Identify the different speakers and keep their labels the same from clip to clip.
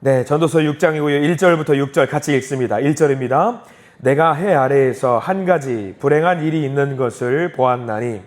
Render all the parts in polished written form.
Speaker 1: 네, 전도서 6장이고요. 1절부터 6절 같이 읽습니다. 1절입니다. 내가 해 아래에서 한 가지 불행한 일이 있는 것을 보았나니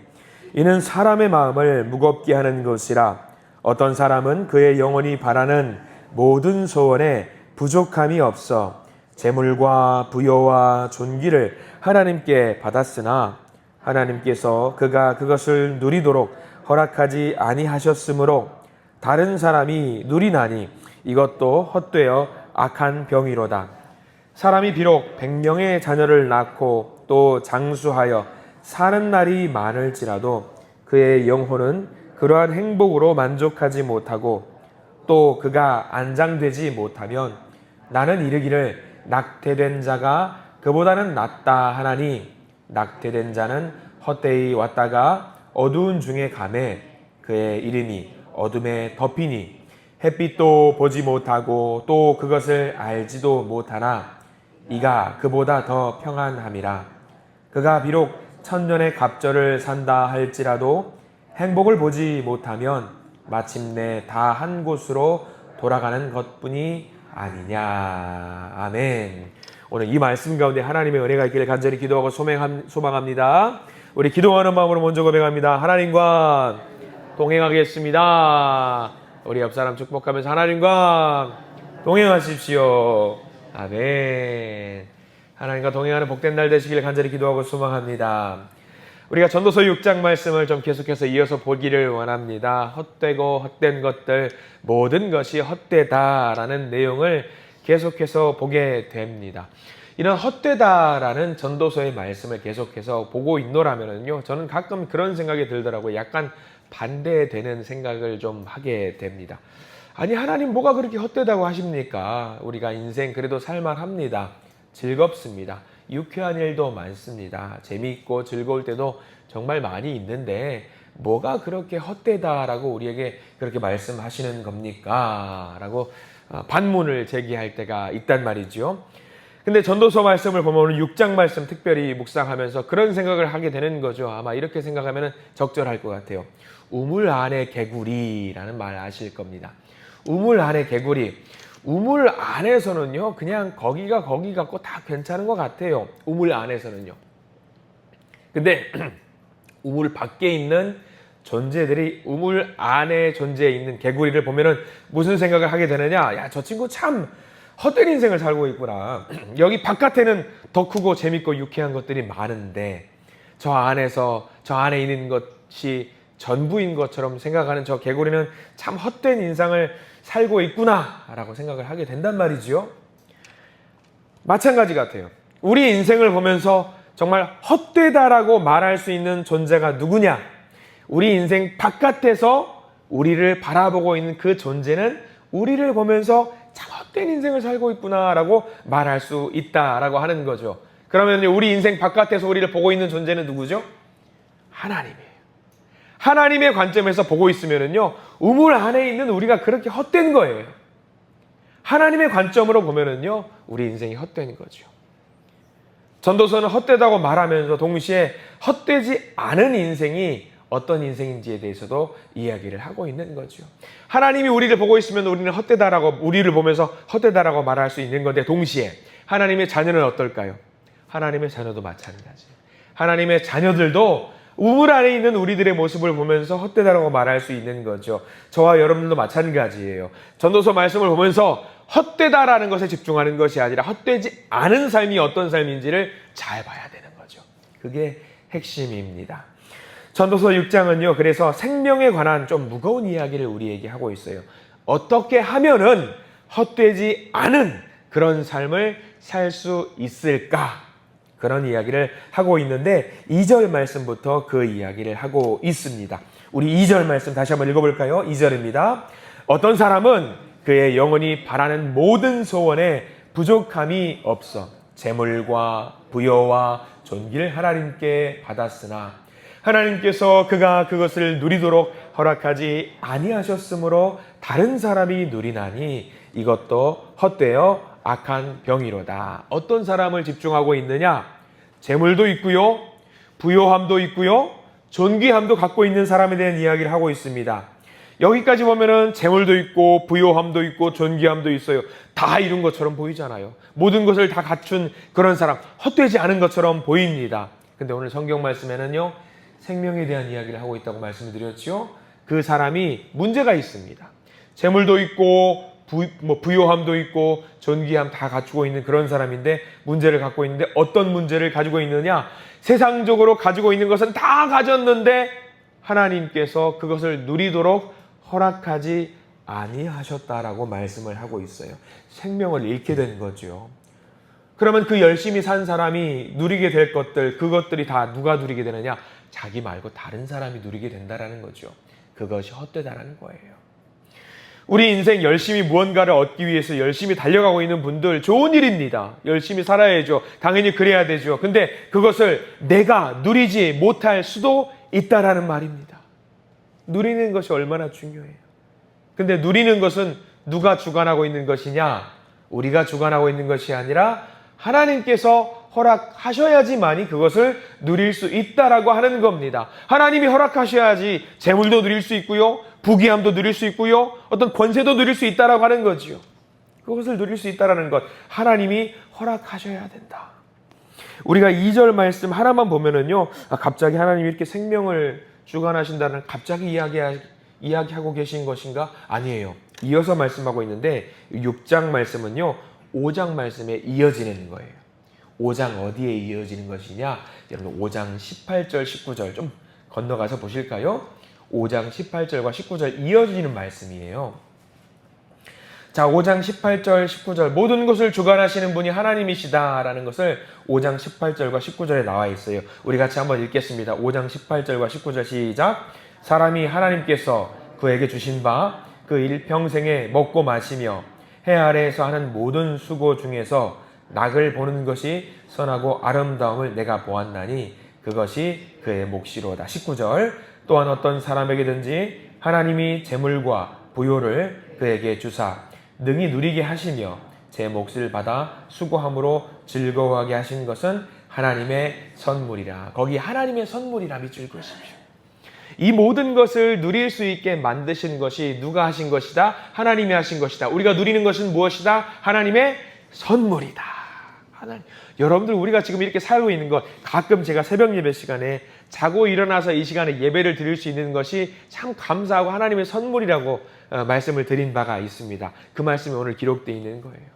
Speaker 1: 이는 사람의 마음을 무겁게 하는 것이라. 어떤 사람은 그의 영혼이 바라는 모든 소원에 부족함이 없어 재물과 부여와 존귀를 하나님께 받았으나 하나님께서 그가 그것을 누리도록 허락하지 아니하셨으므로 다른 사람이 누리나니 이것도 헛되어 악한 병이로다. 사람이 비록 100명의 자녀를 낳고 또 장수하여 사는 날이 많을지라도 그의 영혼은 그러한 행복으로 만족하지 못하고 또 그가 안장되지 못하면 나는 이르기를 낙태된 자가 그보다는 낫다 하나니 낙태된 자는 헛되이 왔다가 어두운 중에 가매 그의 이름이 어둠에 덮이니 햇빛도 보지 못하고 또 그것을 알지도 못하나 이가 그보다 더 평안함이라. 그가 비록 천년의 갑절을 산다 할지라도 행복을 보지 못하면 마침내 다 한 곳으로 돌아가는 것뿐이 아니냐. 아멘. 오늘 이 말씀 가운데 하나님의 은혜가 있기를 간절히 기도하고 소망합니다. 우리 기도하는 마음으로 먼저 고백합니다. 하나님과 동행하겠습니다. 우리 옆 사람 축복하면서 하나님과 동행하십시오. 아멘. 하나님과 동행하는 복된 날 되시길 간절히 기도하고 소망합니다. 우리가 전도서 6장 말씀을 좀 계속해서 이어서 보기를 원합니다. 헛되고 헛된 것들, 모든 것이 헛되다라는 내용을 계속해서 보게 됩니다. 이런 헛되다라는 전도서의 말씀을 계속해서 보고 있노라면요, 저는 가끔 그런 생각이 들더라고요. 약간 반대되는 생각을 좀 하게 됩니다. 아니, 하나님 뭐가 그렇게 헛되다고 하십니까? 우리가 인생 그래도 살만합니다. 즐겁습니다. 유쾌한 일도 많습니다. 재미있고 즐거울 때도 정말 많이 있는데 뭐가 그렇게 헛되다라고 우리에게 그렇게 말씀하시는 겁니까? 라고 반문을 제기할 때가 있단 말이죠. 근데 전도서 말씀을 보면 오늘 6장 말씀 특별히 묵상하면서 그런 생각을 하게 되는 거죠. 아마 이렇게 생각하면 적절할 것 같아요. 우물 안에 개구리라는 말 아실 겁니다. 우물 안에 개구리. 우물 안에서는요, 그냥 거기가 거기 같고 다 괜찮은 것 같아요. 우물 안에서는요. 근데 우물 밖에 있는 존재들이 우물 안에 존재해 있는 개구리를 보면은 무슨 생각을 하게 되느냐? 야, 저 친구 참 헛된 인생을 살고 있구나. 여기 바깥에는 더 크고 재밌고 유쾌한 것들이 많은데 저 안에 있는 것이 전부인 것처럼 생각하는 저 개구리는 참 헛된 인생을 살고 있구나 라고 생각을 하게 된단 말이지요. 마찬가지 같아요. 우리 인생을 보면서 정말 헛되다라고 말할 수 있는 존재가 누구냐? 우리 인생 바깥에서 우리를 바라보고 있는 그 존재는 우리를 보면서 참 헛된 인생을 살고 있구나라고 말할 수 있다라고 하는 거죠. 그러면 우리 인생 바깥에서 우리를 보고 있는 존재는 누구죠? 하나님이에요. 하나님의 관점에서 보고 있으면은요, 우물 안에 있는 우리가 그렇게 헛된 거예요. 하나님의 관점으로 보면은요, 우리 인생이 헛된 거죠. 전도서는 헛되다고 말하면서 동시에 헛되지 않은 인생이 어떤 인생인지에 대해서도 이야기를 하고 있는 거죠. 하나님이 우리를 보고 있으면 우리는 헛되다라고, 우리를 보면서 헛되다라고 말할 수 있는 건데, 동시에 하나님의 자녀는 어떨까요? 하나님의 자녀도 마찬가지예요. 하나님의 자녀들도 우물 안에 있는 우리들의 모습을 보면서 헛되다라고 말할 수 있는 거죠. 저와 여러분들도 마찬가지예요. 전도서 말씀을 보면서 헛되다라는 것에 집중하는 것이 아니라 헛되지 않은 삶이 어떤 삶인지를 잘 봐야 되는 거죠. 그게 핵심입니다. 전도서 6장은요, 그래서 생명에 관한 좀 무거운 이야기를 우리에게 하고 있어요. 어떻게 하면은 헛되지 않은 그런 삶을 살 수 있을까? 그런 이야기를 하고 있는데 2절 말씀부터 그 이야기를 하고 있습니다. 우리 2절 말씀 다시 한번 읽어볼까요? 2절입니다. 어떤 사람은 그의 영혼이 바라는 모든 소원에 부족함이 없어 재물과 부여와 존귀를 하나님께 받았으나 하나님께서 그가 그것을 누리도록 허락하지 아니하셨으므로 다른 사람이 누리나니 이것도 헛되어 악한 병이로다. 어떤 사람을 집중하고 있느냐? 재물도 있고요, 부요함도 있고요, 존귀함도 갖고 있는 사람에 대한 이야기를 하고 있습니다. 여기까지 보면은 재물도 있고 부요함도 있고 존귀함도 있어요. 다 이룬 것처럼 보이잖아요. 모든 것을 다 갖춘 그런 사람, 헛되지 않은 것처럼 보입니다. 근데 오늘 성경 말씀에는요, 생명에 대한 이야기를 하고 있다고 말씀을 드렸죠. 그 사람이 문제가 있습니다. 재물도 있고 부요함도 있고 존귀함 다 갖추고 있는 그런 사람인데 문제를 갖고 있는데 어떤 문제를 가지고 있느냐? 세상적으로 가지고 있는 것은 다 가졌는데 하나님께서 그것을 누리도록 허락하지 아니하셨다라고 말씀을 하고 있어요. 생명을 잃게 된 거죠. 그러면 그 열심히 산 사람이 누리게 될 것들, 그것들이 다 누가 누리게 되느냐? 자기 말고 다른 사람이 누리게 된다라는 거죠. 그것이 헛되다라는 거예요. 우리 인생 열심히 무언가를 얻기 위해서 열심히 달려가고 있는 분들 좋은 일입니다. 열심히 살아야죠. 당연히 그래야 되죠. 근데 그것을 내가 누리지 못할 수도 있다라는 말입니다. 누리는 것이 얼마나 중요해요. 근데 누리는 것은 누가 주관하고 있는 것이냐? 우리가 주관하고 있는 것이 아니라 하나님께서 허락하셔야지만이 그것을 누릴 수 있다라고 하는 겁니다. 하나님이 허락하셔야지 재물도 누릴 수 있고요. 부귀함도 누릴 수 있고요. 어떤 권세도 누릴 수 있다라고 하는 거지요. 그것을 누릴 수 있다라는 것. 하나님이 허락하셔야 된다. 우리가 2절 말씀 하나만 보면은요. 갑자기 하나님이 이렇게 생명을 주관하신다는 갑자기 이야기하고 계신 것인가? 아니에요. 이어서 말씀하고 있는데 6장 말씀은요. 5장 말씀에 이어지는 거예요. 5장 어디에 이어지는 것이냐? 여러분 5장 18절 19절 좀 건너가서 보실까요? 5장 18절과 19절 이어지는 말씀이에요. 자, 5장 18절 19절 모든 것을 주관하시는 분이 하나님이시다라는 것을 5장 18절과 19절에 나와 있어요. 우리 같이 한번 읽겠습니다. 5장 18절과 19절 시작. 사람이 하나님께서 그에게 주신 바 그 일평생에 먹고 마시며 해 아래에서 하는 모든 수고 중에서 낙을 보는 것이 선하고 아름다움을 내가 보았나니 그것이 그의 몫이로다. 19절 또한 어떤 사람에게든지 하나님이 재물과 부요를 그에게 주사 능히 누리게 하시며 제 몫을 받아 수고함으로 즐거워하게 하신 것은 하나님의 선물이라. 거기 하나님의 선물이라 밑줄 그으십시오. 이 모든 것을 누릴 수 있게 만드신 것이 누가 하신 것이다? 하나님이 하신 것이다. 우리가 누리는 것은 무엇이다? 하나님의 선물이다. 하나님. 여러분들 우리가 지금 이렇게 살고 있는 것, 가끔 제가 새벽 예배 시간에 자고 일어나서 이 시간에 예배를 드릴 수 있는 것이 참 감사하고 하나님의 선물이라고 말씀을 드린 바가 있습니다. 그 말씀이 오늘 기록되어 있는 거예요.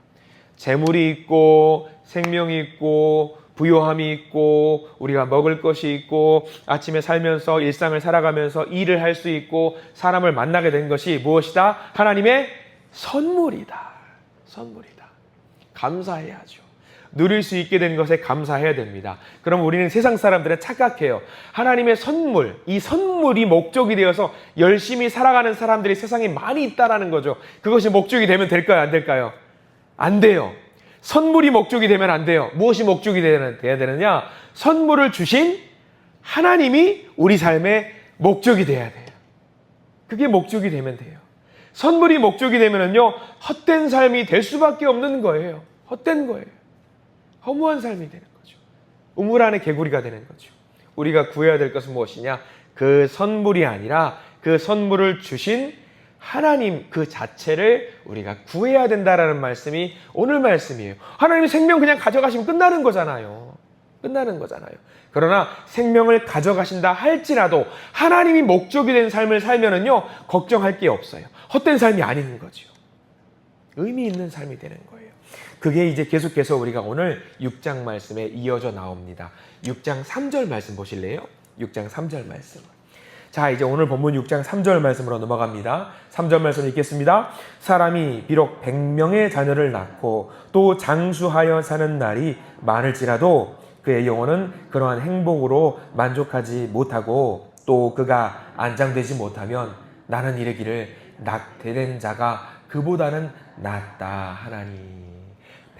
Speaker 1: 재물이 있고 생명이 있고 부요함이 있고 우리가 먹을 것이 있고 아침에 살면서 일상을 살아가면서 일을 할 수 있고 사람을 만나게 된 것이 무엇이다? 하나님의 선물이다. 선물이다. 감사해야죠. 누릴 수 있게 된 것에 감사해야 됩니다. 그럼 우리는 세상 사람들은 착각해요. 하나님의 선물, 이 선물이 목적이 되어서 열심히 살아가는 사람들이 세상에 많이 있다라는 거죠. 그것이 목적이 되면 될까요? 안 될까요? 안 돼요. 선물이 목적이 되면 안 돼요. 무엇이 목적이 돼야 되느냐? 선물을 주신 하나님이 우리 삶의 목적이 돼야 돼요. 그게 목적이 되면 돼요. 선물이 목적이 되면은요, 헛된 삶이 될 수밖에 없는 거예요. 헛된 거예요. 허무한 삶이 되는 거죠. 우물 안에 개구리가 되는 거죠. 우리가 구해야 될 것은 무엇이냐? 그 선물이 아니라 그 선물을 주신 하나님 그 자체를 우리가 구해야 된다라는 말씀이 오늘 말씀이에요. 하나님이 생명 그냥 가져가시면 끝나는 거잖아요. 끝나는 거잖아요. 그러나 생명을 가져가신다 할지라도 하나님이 목적이 된 삶을 살면은요, 걱정할 게 없어요. 헛된 삶이 아닌 거죠. 의미 있는 삶이 되는 거예요. 그게 이제 계속해서 우리가 오늘 6장 말씀에 이어져 나옵니다. 6장 3절 말씀 보실래요? 6장 3절 말씀. 자, 이제 오늘 본문 6장 3절 말씀으로 넘어갑니다. 3절 말씀 읽겠습니다. 사람이 비록 100명의 자녀를 낳고 또 장수하여 사는 날이 많을지라도 그의 영혼은 그러한 행복으로 만족하지 못하고 또 그가 안장되지 못하면 나는 이르기를 낙태된 자가 그보다는 낫다 하나니.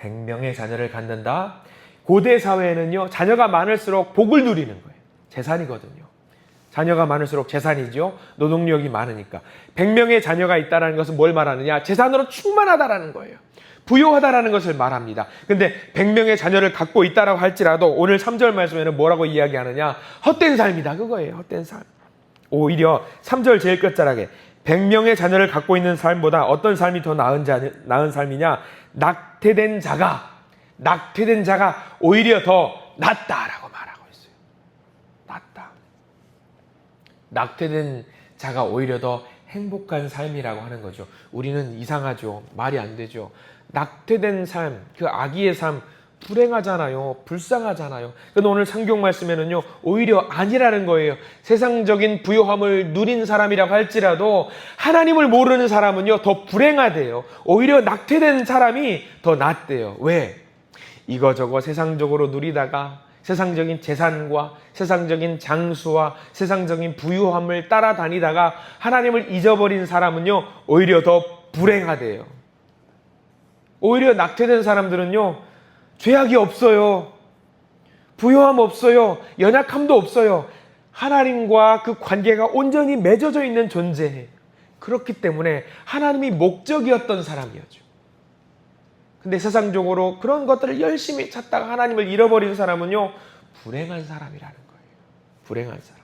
Speaker 1: 100명의 자녀를 갖는다. 고대 사회에는요, 자녀가 많을수록 복을 누리는 거예요. 재산이거든요. 자녀가 많을수록 재산이죠. 노동력이 많으니까. 100명의 자녀가 있다는 것은 뭘 말하느냐? 재산으로 충만하다라는 거예요. 부유하다라는 것을 말합니다. 근데 100명의 자녀를 갖고 있다라고 할지라도 오늘 3절 말씀에는 뭐라고 이야기하느냐? 헛된 삶이다. 그거예요. 헛된 삶. 오히려 3절 제일 끝자락에 100명의 자녀를 갖고 있는 삶보다 어떤 삶이 더 나은 삶이냐? 낙태된 자가 오히려 더 낫다라고 말하고 있어요. 낫다. 낙태된 자가 오히려 더 행복한 삶이라고 하는 거죠. 우리는 이상하죠. 말이 안 되죠. 낙태된 삶, 그 아기의 삶, 불행하잖아요. 불쌍하잖아요. 그런데 오늘 성경 말씀에는요, 오히려 아니라는 거예요. 세상적인 부요함을 누린 사람이라고 할지라도 하나님을 모르는 사람은요, 더 불행하대요. 오히려 낙태된 사람이 더 낫대요. 왜? 이거저거 세상적으로 누리다가 세상적인 재산과 세상적인 장수와 세상적인 부유함을 따라다니다가 하나님을 잊어버린 사람은요, 오히려 더 불행하대요. 오히려 낙태된 사람들은요, 죄악이 없어요. 부요함 없어요. 연약함도 없어요. 하나님과 그 관계가 온전히 맺어져 있는 존재예요. 그렇기 때문에 하나님이 목적이었던 사람이었죠. 근데 세상적으로 그런 것들을 열심히 찾다가 하나님을 잃어버린 사람은요, 불행한 사람이라는 거예요. 불행한 사람.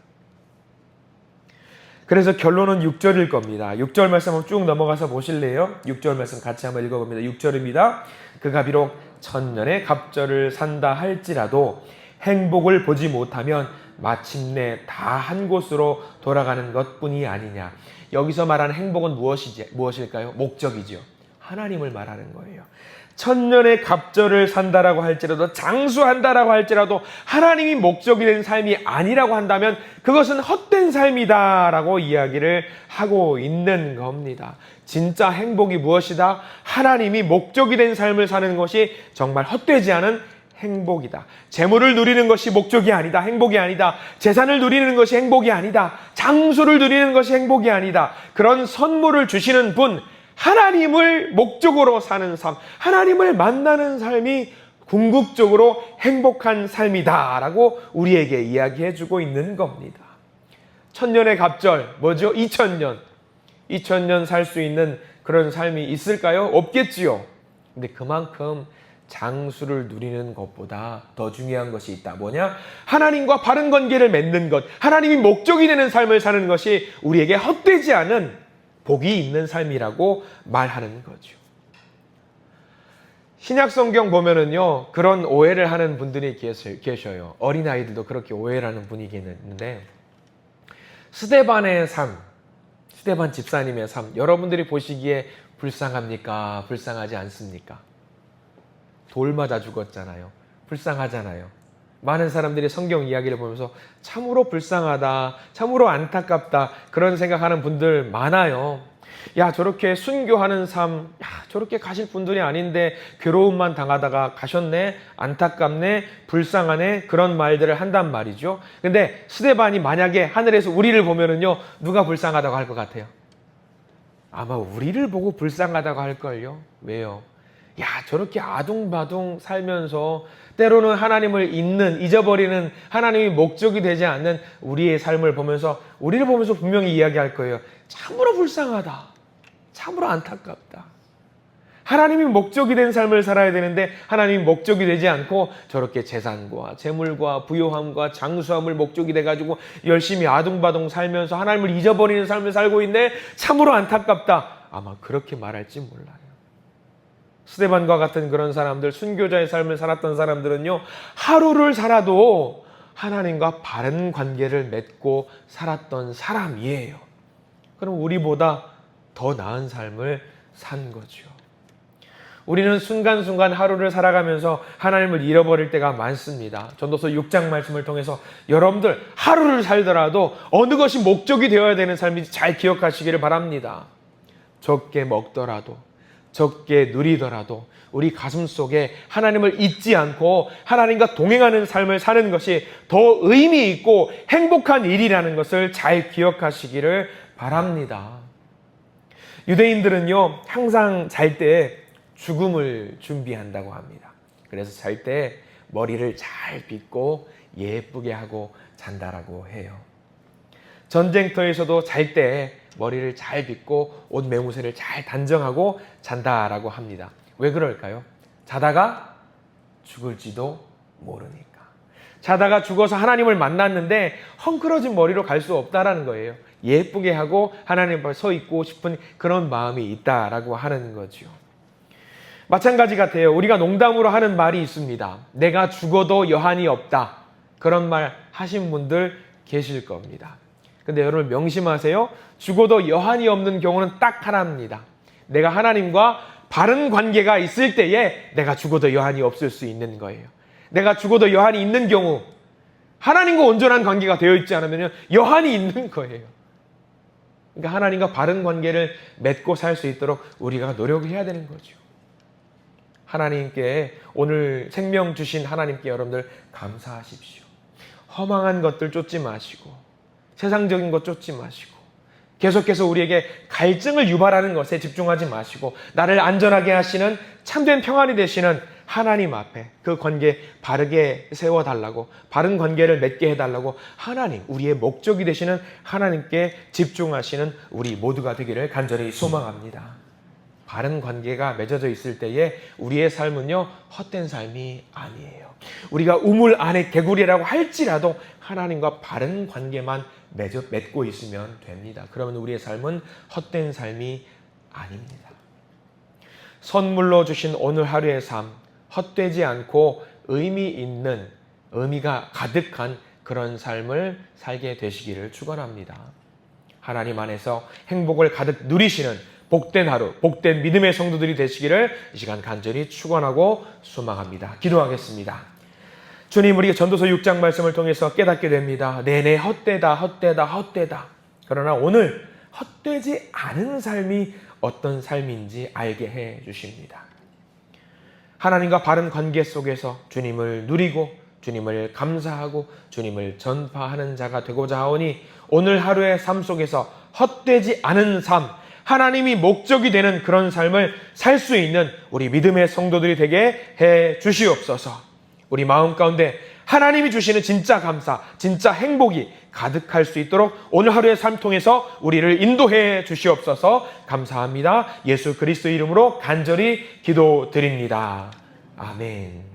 Speaker 1: 그래서 결론은 6절일 겁니다. 6절 말씀 한번 쭉 넘어가서 보실래요? 6절 말씀 같이 한번 읽어봅니다. 6절입니다. 그가 비록 천년의 갑절을 산다 할지라도 행복을 보지 못하면 마침내 다 한 곳으로 돌아가는 것뿐이 아니냐. 여기서 말하는 행복은 무엇일까요? 목적이죠. 하나님을 말하는 거예요. 천년의 갑절을 산다라고 할지라도 장수한다라고 할지라도 하나님이 목적이 된 삶이 아니라고 한다면 그것은 헛된 삶이다라고 이야기를 하고 있는 겁니다. 진짜 행복이 무엇이다? 하나님이 목적이 된 삶을 사는 것이 정말 헛되지 않은 행복이다. 재물을 누리는 것이 목적이 아니다. 행복이 아니다. 재산을 누리는 것이 행복이 아니다. 장수를 누리는 것이 행복이 아니다. 그런 선물을 주시는 분, 하나님을 목적으로 사는 삶, 하나님을 만나는 삶이 궁극적으로 행복한 삶이다라고 우리에게 이야기해주고 있는 겁니다. 천년의 갑절, 뭐죠? 2000년 살 수 있는 그런 삶이 있을까요? 없겠지요. 근데 그만큼 장수를 누리는 것보다 더 중요한 것이 있다. 뭐냐? 하나님과 바른 관계를 맺는 것, 하나님이 목적이 되는 삶을 사는 것이 우리에게 헛되지 않은 복이 있는 삶이라고 말하는 거죠. 신약 성경 보면은요, 그런 오해를 하는 분들이 계셔요. 어린아이들도 그렇게 오해를 하는 분위기는 있는데, 스데반의 삶, 스데반 집사님의 삶, 여러분들이 보시기에 불쌍합니까? 불쌍하지 않습니까? 돌 맞아 죽었잖아요. 불쌍하잖아요. 많은 사람들이 성경 이야기를 보면서 참으로 불쌍하다, 참으로 안타깝다, 그런 생각하는 분들 많아요. 야, 저렇게 순교하는 삶, 야, 저렇게 가실 분들이 아닌데 괴로움만 당하다가 가셨네, 안타깝네, 불쌍하네, 그런 말들을 한단 말이죠. 근데 스데반이 만약에 하늘에서 우리를 보면은요, 누가 불쌍하다고 할 것 같아요? 아마 우리를 보고 불쌍하다고 할걸요. 왜요? 야, 저렇게 아둥바둥 살면서 때로는 하나님을 잊어버리는, 하나님이 목적이 되지 않는 우리의 삶을 보면서, 우리를 보면서 분명히 이야기할 거예요. 참으로 불쌍하다. 참으로 안타깝다. 하나님이 목적이 된 삶을 살아야 되는데 하나님이 목적이 되지 않고 저렇게 재산과 재물과 부요함과 장수함을 목적이 돼가지고 열심히 아둥바둥 살면서 하나님을 잊어버리는 삶을 살고 있네. 참으로 안타깝다. 아마 그렇게 말할지 몰라요. 스데반과 같은 그런 사람들, 순교자의 삶을 살았던 사람들은요, 하루를 살아도 하나님과 바른 관계를 맺고 살았던 사람이에요. 그럼 우리보다 더 나은 삶을 산 거죠. 우리는 순간순간 하루를 살아가면서 하나님을 잃어버릴 때가 많습니다. 전도서 6장 말씀을 통해서 여러분들 하루를 살더라도 어느 것이 목적이 되어야 되는 삶인지 잘 기억하시기를 바랍니다. 적게 먹더라도, 적게 누리더라도 우리 가슴 속에 하나님을 잊지 않고 하나님과 동행하는 삶을 사는 것이 더 의미 있고 행복한 일이라는 것을 잘 기억하시기를 바랍니다. 유대인들은요, 항상 잘 때 죽음을 준비한다고 합니다. 그래서 잘 때 머리를 잘 빗고 예쁘게 하고 잔다라고 해요. 전쟁터에서도 잘 때 머리를 잘 빗고 옷 매무새를 잘 단정하고 잔다라고 합니다. 왜 그럴까요? 자다가 죽을지도 모르니까. 자다가 죽어서 하나님을 만났는데 헝클어진 머리로 갈 수 없다라는 거예요. 예쁘게 하고 하나님 앞에 서 있고 싶은 그런 마음이 있다라고 하는 거죠. 마찬가지 같아요. 우리가 농담으로 하는 말이 있습니다. 내가 죽어도 여한이 없다. 그런 말 하신 분들 계실 겁니다. 근데 여러분 명심하세요. 죽어도 여한이 없는 경우는 딱 하나입니다. 내가 하나님과 바른 관계가 있을 때에 내가 죽어도 여한이 없을 수 있는 거예요. 내가 죽어도 여한이 있는 경우, 하나님과 온전한 관계가 되어 있지 않으면 여한이 있는 거예요. 그러니까 하나님과 바른 관계를 맺고 살 수 있도록 우리가 노력해야 되는 거죠. 하나님께 오늘 생명 주신 하나님께 여러분들 감사하십시오. 허망한 것들 쫓지 마시고 세상적인 것 쫓지 마시고 계속해서 우리에게 갈증을 유발하는 것에 집중하지 마시고 나를 안전하게 하시는 참된 평안이 되시는 하나님 앞에 그 관계 바르게 세워달라고, 바른 관계를 맺게 해달라고 하나님, 우리의 목적이 되시는 하나님께 집중하시는 우리 모두가 되기를 간절히 소망합니다. 바른 관계가 맺어져 있을 때에 우리의 삶은요 헛된 삶이 아니에요. 우리가 우물 안에 개구리라고 할지라도 하나님과 바른 관계만 맺고 있으면 됩니다. 그러면 우리의 삶은 헛된 삶이 아닙니다. 선물로 주신 오늘 하루의 삶, 헛되지 않고 의미 있는, 의미가 가득한 그런 삶을 살게 되시기를 축원합니다. 하나님 안에서 행복을 가득 누리시는 복된 하루, 복된 믿음의 성도들이 되시기를 이 시간 간절히 축원하고 소망합니다. 기도하겠습니다. 주님, 우리가 전도서 6장 말씀을 통해서 깨닫게 됩니다. 내내 헛되다, 헛되다, 헛되다. 그러나 오늘 헛되지 않은 삶이 어떤 삶인지 알게 해 주십니다. 하나님과 바른 관계 속에서 주님을 누리고 주님을 감사하고 주님을 전파하는 자가 되고자 하오니 오늘 하루의 삶 속에서 헛되지 않은 삶, 하나님이 목적이 되는 그런 삶을 살 수 있는 우리 믿음의 성도들이 되게 해 주시옵소서. 우리 마음 가운데 하나님이 주시는 진짜 감사, 진짜 행복이 가득할 수 있도록 오늘 하루의 삶 통해서 우리를 인도해 주시옵소서. 감사합니다. 예수 그리스도 이름으로 간절히 기도드립니다. 아멘.